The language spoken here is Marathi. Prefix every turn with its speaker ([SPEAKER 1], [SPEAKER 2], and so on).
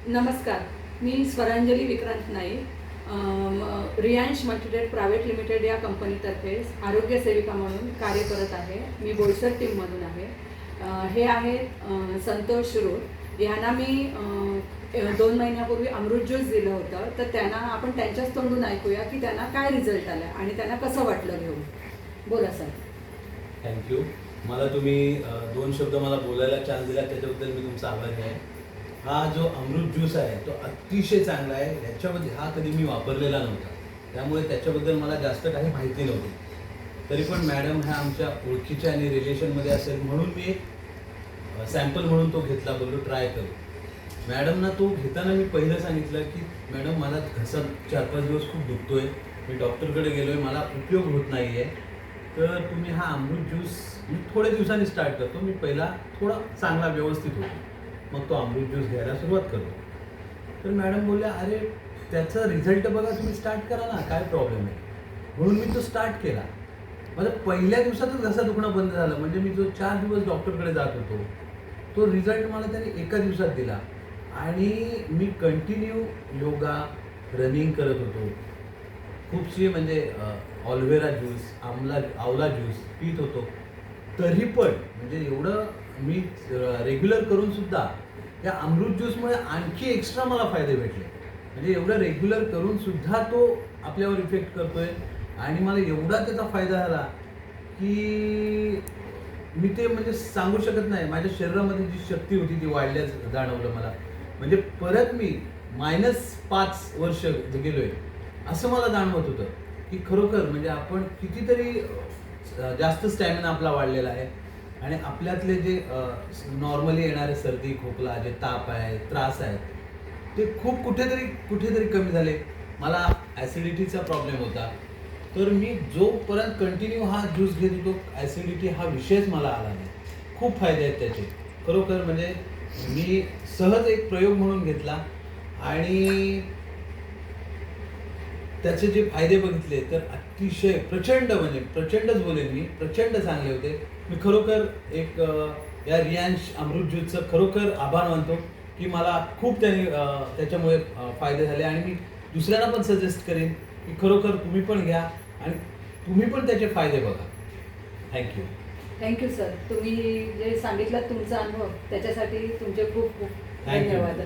[SPEAKER 1] नमस्कार, मी स्वरांजली विक्रांत नाईक, रियांश मल्टीटेड प्रायव्हेट लिमिटेड या कंपनीतर्फे आरोग्य सेविका म्हणून कार्य करत आहे. मी बोईसर टीममधून आहे. हे आहेत संतोष रोड. यांना मी 2 महिन्यापूर्वी अमृत ज्यूस दिलं होतं, तर त्यांना आपण त्यांच्याच तोंडून ऐकूया की त्यांना काय रिझल्ट आला आणि त्यांना कसं वाटलं घेऊन. बोला सर.
[SPEAKER 2] थँक्यू. मला तुम्ही 2 शब्द मला बोलायला चान्स दिला त्याच्याबद्दल मी तुमचा आभारी आहे. हा जो अमृत ज्यूस आहे तो अतिशय चांगला आहे. ह्याच्यामध्ये हा कधी मी वापरलेला नव्हता, त्यामुळे त्याच्याबद्दल मला जास्त काही माहिती नव्हती. तरी पण मॅडम ह्या आमच्या ओळखीच्या आणि रिलेशनमध्ये असेल म्हणून मी एक सॅम्पल म्हणून तो घेतला, बोललो ट्राय करू. मॅडमना तो घेताना मी पहिलं सांगितलं की मॅडम मला घसा 4-5 दिवस खूप दुखतोय, मी डॉक्टरकडे गेलो आहे, मला उपयोग होत नाही आहे, तर तुम्ही हा अमृत ज्यूस मी थोड्या दिवसांनी स्टार्ट करतो. मी पहिला थोडा चांगला व्यवस्थित होतो, मग तो अमृत ज्यूस घ्यायला सुरुवात करतो. तर मॅडम बोलल्या अरे त्याचा रिझल्ट बघा, तुम्ही स्टार्ट करा ना, काय प्रॉब्लेम आहे. म्हणून मी तो स्टार्ट केला. माझं पहिल्या दिवसातच घसा दुखणं बंद झालं. म्हणजे मी जो 4 दिवस डॉक्टरकडे जात होतो तो रिझल्ट मला त्याने एका दिवसात दिला. आणि मी कंटिन्यू योगा, रनिंग करत होतो. खूपशी म्हणजे ऑलवेरा ज्यूस, आवला ज्यूस पीत होतो. तरी पण म्हणजे एवढं मी रेग्युलर करून सुद्धा या अमृत ज्यूसमुळे आणखी एक्स्ट्रा मला फायदे भेटले. म्हणजे एवढं रेग्युलर करून सुद्धा तो आपल्यावर इफेक्ट करतोय आणि मला एवढा त्याचा फायदा झाला की मी ते म्हणजे सांगू शकत नाही. माझ्या शरीरामध्ये जी शक्ती होती ती वाढल्याच जाणवलं मला. म्हणजे परत मी -5 वर्ष गेलोय असं मला जाणवत होतं की खरोखर म्हणजे आपण कितीतरी जास्त स्टॅमिना आपला वाढलेला आहे आणि आपल्यातले जे नॉर्मली येणारे सर्दी, खोकला, जे ताप आहे, त्रास आहे, ते खूप कुठेतरी कमी झाले. मला ॲसिडिटीचा प्रॉब्लेम होता, तर मी जोपर्यंत कंटिन्यू हा ज्यूस घेत होतो ॲसिडिटी हा विषयच मला आला नाही. खूप फायदे आहेत त्याचे खरोखर. म्हणजे मी सहज एक प्रयोग म्हणून घेतला आणि त्याचे जे फायदे बघितले तर अतिशय प्रचंडच बोलेन मी, प्रचंड चांगले होते. मी खरोखर एक या रियांश अमृत ज्यूसचं खरोखर आभार मानतो की मला खूप त्याच्यामुळे फायदे झाले आणि मी दुसऱ्यांना पण सजेस्ट करेन की खरोखर तुम्ही पण घ्या आणि तुम्ही पण त्याचे फायदे बघा. थँक्यू.
[SPEAKER 1] Thank you sir. तुम्ही जे सांगितलं तुमचा अनुभव त्याच्यासाठी तुमचे खूप खूप
[SPEAKER 2] थँक्यू.
[SPEAKER 1] धन्यवाद.